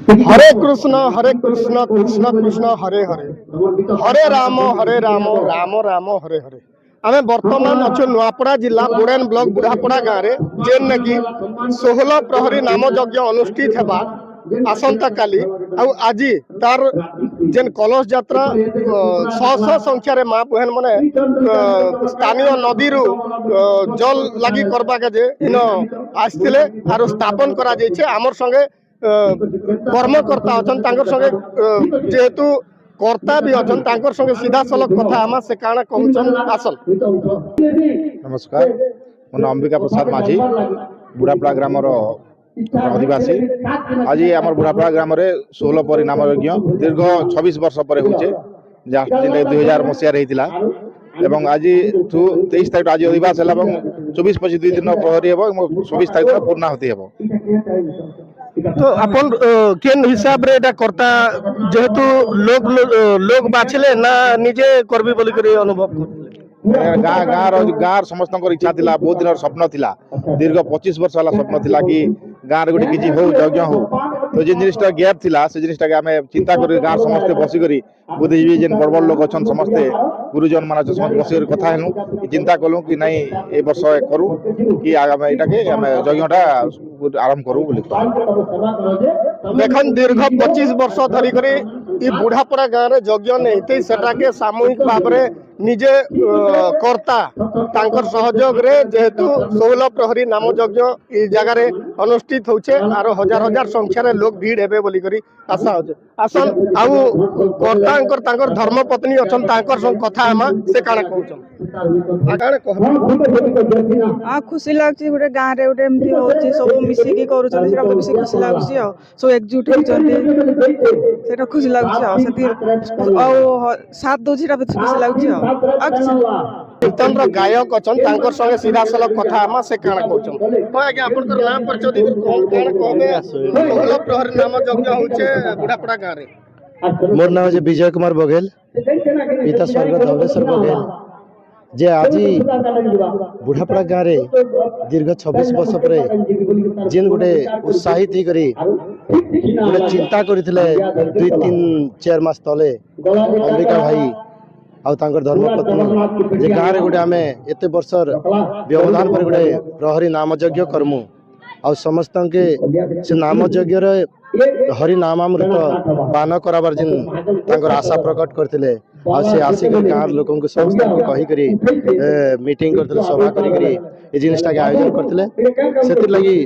हरे कृष्ण कृष्ण कृष्ण हरे हरे हरे राम राम राम हरे हरे आमे वर्तमान अच्छे नुआपड़ा जिला बुड़ेन ब्लॉक बुढ़ापड़ा गाँव में जेन कि 16 प्रहरी नाम यज्ञ अनुष्ठित हेबा आसंता काली आज तार जेन कलश यात्रा शह शह संख्यार माँ बहन मैंने स्थानीय नदी जल लगी करवा के इन आसते आर स्थापन करा आमर संगे कर्मकर्ता अच्छा संगे जेहेतु कर्ता भी अच्छा संगे सीधा सलख कथा आमा से काना कहउछन आसन। नमस्कार मो नाम अंबिका प्रसाद माझी बुढ़ापड़ा ग्राम अधिवासी आज आम बुढ़ापड़ा ग्राम 16 परिणाम यज्ञ दीर्घ 26 वर्ष पर होचे जेनटा 2000 मसीह एवं आज 23 तारीख आज अधिवास है 24-25 2 दिन प्रहरी हम 26 तारीख पूर्णाहुति हम। तो अपन केन हिसाब रे एटा करता जेहेतु लोग लोग बाछले ना निजे करबी बोली करी अनुभव करले गाँव समस्त इच्छा थी बहुत दिन स्वप्न थिला दीर्घ 25 वर्ष है स्वप्न थिला कि गाँव गोटे किसी हो यज्ञ हो तो जिन जिनटा गैप थिला से जिनटा आम चिंता कर गाँव समस्ते बसिक बुद्धिजीवी जेन बड़ बड़ लोग अच्छा समस्ते गुरुजन मान समस्त बसिक कथा हेलु चिंता कलु कि नहीं ए वर्ष करूँ कि आम यहाँ यज्ञटा आरंभ करूँ देखन दीर्घ 25 वर्ष धरिक बुढ़ापड़ा गाँव में यज्ञ नहीं सेटाके सामूहिक भाव में निजे कर्ता तांकर सहयोग रे जेहेतु 16 प्रहरी नाम यज्ञ ई जगार अनुष्ठित होचे आरो हजार हजार संख्यार लोग भीड़ हेबे बोली करी आशा होचे आसन आउ कर्ता तांकर धर्म पत्नी अछन तांकर संग कथा आमा से काना कहउछन काना कहब आ खुशी लागछि गोटे गाँव रे गोटे एमती होछि सब मिसिकी करूछन सेटा बेसी खुशी लागछि आ सब एकजुट होछन सेटा खुशी लागछि आ सेति आ साथ दोछि सेटा बेसी खुशी लागछि आ कीर्तन गायक अछन तांकर संगे सीधा सलख कथा आमा से काना कहउछन हो आज्ञा आपनकर नाम परिचय दी कोन काना कहबे 16 प्रहरी नाम यज्ञ होचे बुढ़ापड़ा गाँव रे। मोर नाम है विजय कुमार बघेल पिता स्वर्गत धवलेश्वर बघेल जे आज बुढ़ापड़ा गाँव रे दीर्घ 26 वर्ष पर जेन गोटे उत्साहित गोटे चिंता करथिले 2-3-4 मास तले अंबिका भाई आउ तांकर धर्मपत्नी जे गाँव रे गोटे आमे एते वर्षर व्यवधान पर गोटे प्रहरी नाम यज्ञ करमु आ समस्त के से नाम यज्ञ रे हरि नामामृत पान कराबार जिन तांकर आशा प्रकट करथिले आ से आसिक गाँव लोक समस्त को कही करी मीटिंग करथिले सभा करी करी ए जिनिसटा के आयोजन करथिले सेतिर लगी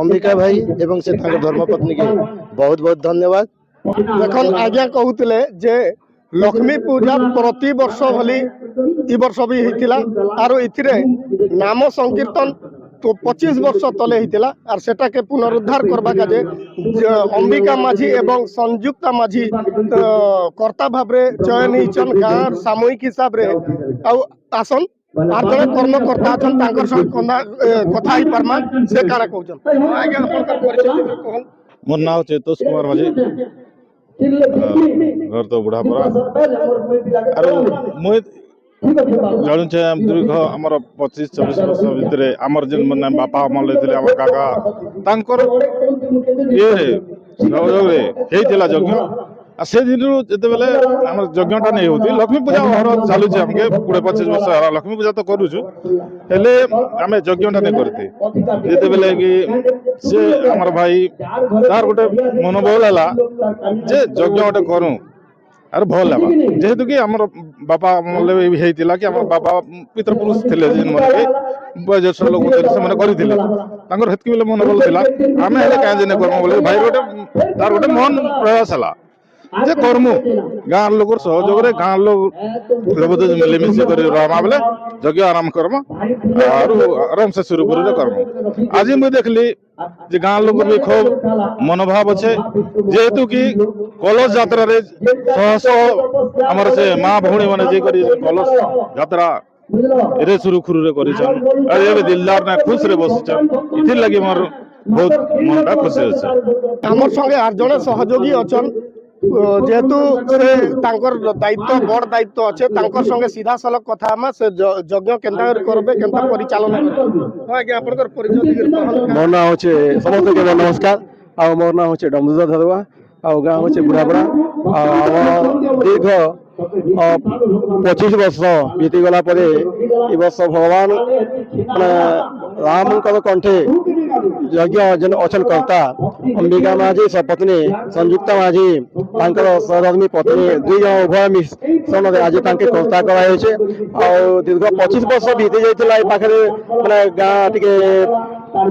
अंबिका भाई एवं से तांकर धर्मपत्नी के बहुत बहुत धन्यवाद। देखन आज्ञा कहउतले जे लक्ष्मी पूजा प्रति वर्ष भली ई वर्ष भी हितिला आरो इथिरे नाम संकीर्तन तो 25 वर्ष तले हितिला आर सेटा के पुनरुद्धार करबा का जे अंबिका माझी एवं संयुक्ता माझी कर्ता भाबरे चयन हिचन गाँव सामूहिक हिसाब रे आसन आर जने कर्मकर्ता छन तांकर संग कथा ही परमा से काना कहउछन आज्ञा आपनकर परिचय दे कहन। मोर नाम चेतोष कुमार माझी घर तो बुढ़ापड़ा आरो मुई जानुचे दीर्घ आमर 25-26 वर्ष भितर आमर जेन माने बापा अमल लेथिले आमर काका तांकर ये सहयोग रे हेतिला यज्ञ आ से दिन जते बेले हमर यज्ञटा नै होती लक्ष्मी पूजा हर चालू छै हमके 20-25 वर्ष हरा लक्ष्मी पूजा तो करू छु हेले हमें यज्ञटा नै करते जते बेले कि से हमर भाई तार गोटे मनोबल हला जे यज्ञ गोटे करू आर भल लगा जेहेतु कि हमर बापा अमल हेतिला कि हमर बापा पितृपुरुष थिले जिन मन के वयस्क लोग थिले से माने करिथिले तांकर हेतकी बेले मनोबल थिला आमे हेले काहे जने करम बोले भाई गोटे तार गोटे मन प्रयास हला जे कर्मु गाँव लोग सहयोग रे गाँव लोग मिलेमिशे कर रमा बेले यज्ञ आरंभ करम आराम से शुरू कर करम। आज मुझे देखली जे गाँव लोग भी खूब मनोभाव अच्छे जेहेतु कि कलश यात्रा रे शह शह हमर से माँ भौणी माने जे करी कलश यात्रा एरे सुरुखुरु रे करिछन आ एबे दिलदार ना खुश रे बसिछन इथि लागि मोर बहुत मनटा खुशी अछि। हमर संगे आठ जने सहयोगी अछन जेहेतु से तांकर दायित्व बड़ दायित्व अच्छे तांकर संगे सीधा सलख कथा हम से यज्ञ केनता करबे केनता परिचालन करबे आज्ञा आपनकर परिचय मोर नाम होचे समस्त के नमस्कार आ मोर नाम होचे डमरुदा धरवा ଆଉ ଗାଁ ହଉଛି ବୁଢ଼ାପଡ଼ା। ଆଉ ଆମ ଦୀର୍ଘ 25 ବର୍ଷ ବିତିଗଲା ପରେ ଏ ବର୍ଷ ଭଗବାନ ମାନେ ରାମଙ୍କର କଣ୍ଠେ ଯଜ୍ଞ ଯେନ୍ ଅଛନ୍ କର୍ତ୍ତା ଅମ୍ବିକା ମାଝୀ ସପତ୍ନୀ ସଂଯୁକ୍ତା ମାଝୀ ତାଙ୍କର ସହଧର୍ମୀ ପତ୍ନୀ 2 ଜଣ ଉଭୟ ମିଶ୍ରଣରେ ଆଜି ତାଙ୍କେ କର୍ତ୍ତା କରାଯାଇଛି। ଆଉ ଦୀର୍ଘ 25 ବର୍ଷ ବିତି ଯାଇଥିଲା ଏ ପାଖରେ ମାନେ ଗାଁ ଟିକେ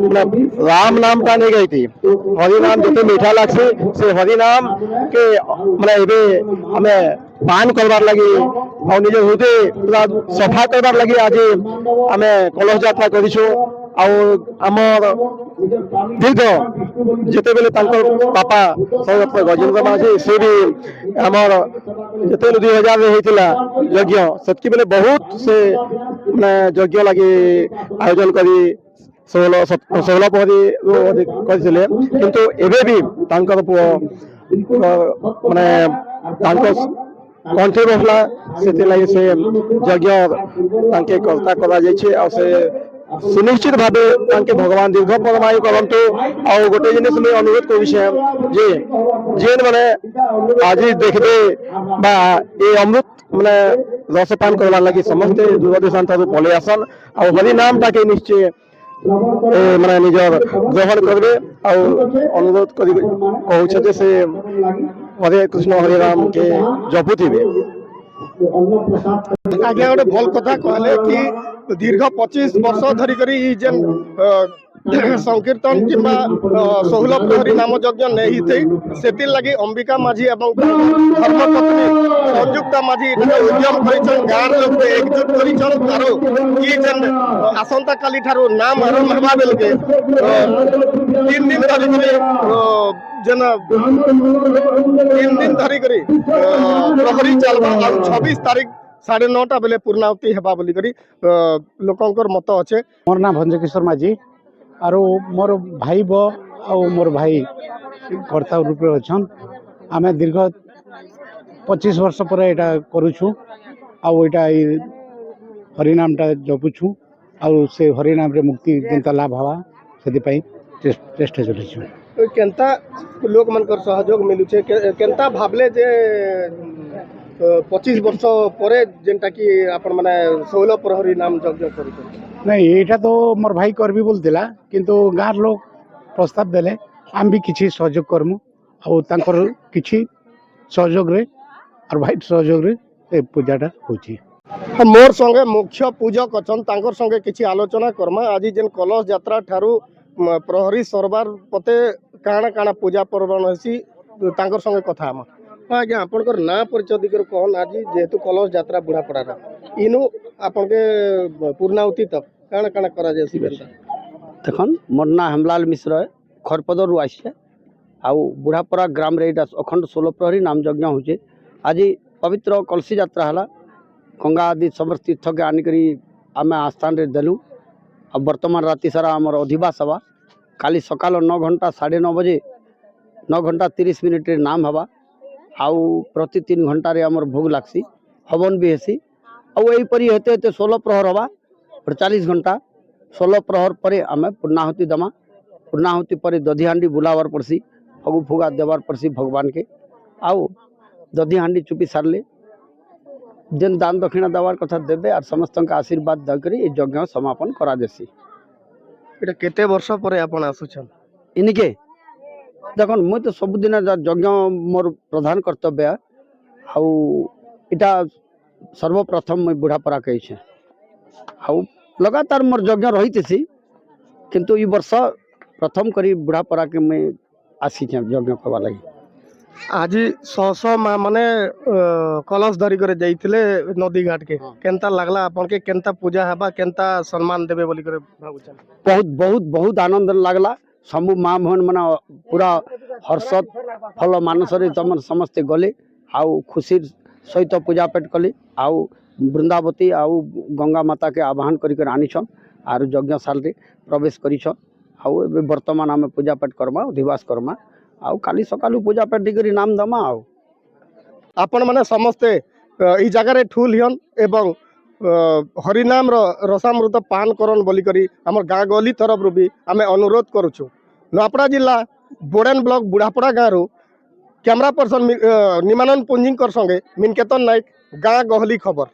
ମାନେ ରାମ ନାମ ଟା ନେଇ ଯାଇತಿ ହରିନାମ ଯେତେ ମିଠା ଲାଗସି ସେ ହରିନାମ के ମାନେ ଏବେ ଆମେ ପାନ କରବାର ଲାଗି ଆଉ ନିଜ ହୃଦୟ ପୁରା ସଫା କରବାର ଲାଗି ଆଜି ଆମେ କଳସ ଯାତ୍ରା କରିଛୁ। ଆଉ ଆମର ଦୀର୍ଘ ଯେତେବେଳେ ତାଙ୍କର ବାପା ସୌରଭ ଗଜେନ୍ଦ୍ର ମାଝୀ ସେ ବି ଆମର ଯେତେବେଳେ 2000 ହେଇଥିଲା ଯଜ୍ଞ ସେତିକିବେଳେ ବହୁତ ସେ ମାନେ ଯଜ୍ଞ ଲାଗି ଆୟୋଜନ କରି 16 ପରି କରିଥିଲେ। କିନ୍ତୁ ଏବେ ବି ତାଙ୍କର ପୁଅ ମାନେ ତାଙ୍କ କଣ୍ଠେ ବସିଲା ସେଥିଲାଗି ସେ ଯଜ୍ଞ ତାଙ୍କେ କର୍ତ୍ତା କରାଯାଇଛି। ଆଉ ସେ ସୁନିଶ୍ଚିତ ଭାବେ ତାଙ୍କେ ଭଗବାନ ଦୀର୍ଘ ପରମାୟୁ କରନ୍ତୁ। ଆଉ ଗୋଟେ ଜିନିଷ ମୁଇଁ ଅନୁରୋଧ କରୁଛେ ଯେ ଯେନ୍ ମାନେ ଆଜି ଦେଖିବେ ବା ଏ ଅମୃତ ମାନେ ରସପାନ କରବାର ଲାଗି ସମସ୍ତେ ଦୂରଦେଶାନ୍ତରୁ ପଳେଇ ଆସନ୍ ଆଉ ହରିନାମ ତାକେ ନିଶ୍ଚୟ ମାନେ ନିଜର ଗ୍ରହଣ କରିବେ। ଆଉ ଅନୁରୋଧ କରି କହୁଛେ ଯେ ସେ हरे कृष्ण हरे राम के जपुथिबे। आज्ञा गोटे भल कथा कहले कि दीर्घ 25 वर्ष धरी करी ई जेन संकीर्तन किंबा 16 प्रहरी नाम यज्ञ नहीं थी सेतिर लगी अंबिका माझी एवं धर्मपत्नी संयुक्ता माझी इटा उद्यम करिछन गार लोग के एकजुट करिछन आरो ई जेन आसंता काली ठारो नाम आरंभ हेबा बेलके 3 दिन धरी करी जेन 3 दिन धरी करी प्रहरी चलबा और 26 तारीख 9:30 बेले पूर्णाहुति हेबा बोली करी लोकंकर मत अच्छे। मोर नाम भंजकिशोर माझी आरो मोर भाई बो आ मोर भाई कर्ता रूप अच्छन। आमे दीर्घ 25 वर्ष पर एटा करूछु आटा हरिनामटा जपुछु आ से हरिनाम रे मुक्ति जिनता लाभ हवा से चेष्टा चलुछु। केनता लोक मनकर सहयोग मिलुछे केनता भाबले जे 25 वर्ष परे जेनटा कि आपण माने 16 प्रहरी नाम यज्ञ करूछन नहीं एटा तो मोर भाई करबी बोलतिला किंतु गाँर लोग प्रस्ताव देले आम भी किछि सहयोग करमु और तांकर किछि सहयोग रे और भाई सहयोग रे ए पूजाटा होछि। मोर संगे मुख्य पूजक अछन तांकर संगे किछि आलोचना करमा आज जेन कलश यात्रा ठारू प्रहरी सरबार पते काଣା काଣା पूजा पर्व नसी तांकर संगे कथा हम आज्ञा आपनकर ना परिचय दिकर कहन आज जेहेतु कलश यात्रा बुढ़ा पड़ा इनु आपन के पूर्णाहुति तक काଣା काଣା करा जेसी बेलता देखन मोर ना हेमलाल मिश्र खरपदर रु आइछे आउ बुढ़ापरा ग्राम रे अखंड 16 प्रहरी नाम यज्ञ होचे। आज पवित्र कलसी यात्रा हला गंगा आदि समस्त तीर्थ के आनिकरी आमे आस्थान रे देलु। अब वर्तमान राति सारा आमर अधिवास हवा काली सकाल 9 घंटा 9:30 बजे 9 घंटा 30 मिनिट रे नाम हवा आउ प्रति 3 घंटा रे आमर भोग लागसी हवन भी हेसी आउ एही परी हेते हेते 16 प्रहर हवा 40 घंटा 16 प्रहर परे आमे पूर्णाहुति दमा पूर्णाहुति पर दधी हांडी बुलावार पड़सी फगु फुगा देवार पड़सी भगवान के आउ दधी हांडी चुपी सारले जेन दान दक्षिणा देवार कथा देबे और समस्त का आशीर्वाद देकर यज्ञ समापन करा देसी। एटा केते वर्ष परे आपण आसुछन इनके देखन मुई तो सब दिन यज्ञ मोर प्रधान कर्तव्य आउ इटा सर्वप्रथम मुई बुढ़ापरा कही आउ लगातार मोर यज्ञ रही किंतु ई वर्ष प्रथम करी बुढ़ापरा के मैं आसी यज्ञ करवा लगी। आज 100 माने कलश धरी करे जाइथिले नदी घाट के केनता लागला आपन के केनता पूजा हेबा केनता सम्मान देबे बोली करे भाबुछन बहुत बहुत बहुत आनंद लागला समूह माँ भवन मना पूरा हर्षद फल मानसरे तमन समस्ते गले आउ खुशी सहित पूजा पेट कले आउ वृंदावती आउ गंगा माता के आवाहन करिकर आनिछन आर यज्ञशाल रे प्रवेश करिछन आउ एबे वर्तमान आमे पूजा पाठ करमा अधिवास करमा आउ काली सकालू पूजा पाठ करी नाम दमा आउ आपण माने समस्ते ई जगह रे ठूल हियन एवं हरिनाम रसामृत पान करन बोली करी हमर गाँ गली तरफ रू भी आमे अनुरोध करूछु। नूआपड़ा जिला बोडेन ब्लॉक बुढ़ापड़ा गाँव कैमरा पर्सन निमानंद पुंजिंकर संगे मिनकेतन नायक गाँ गहली खबर।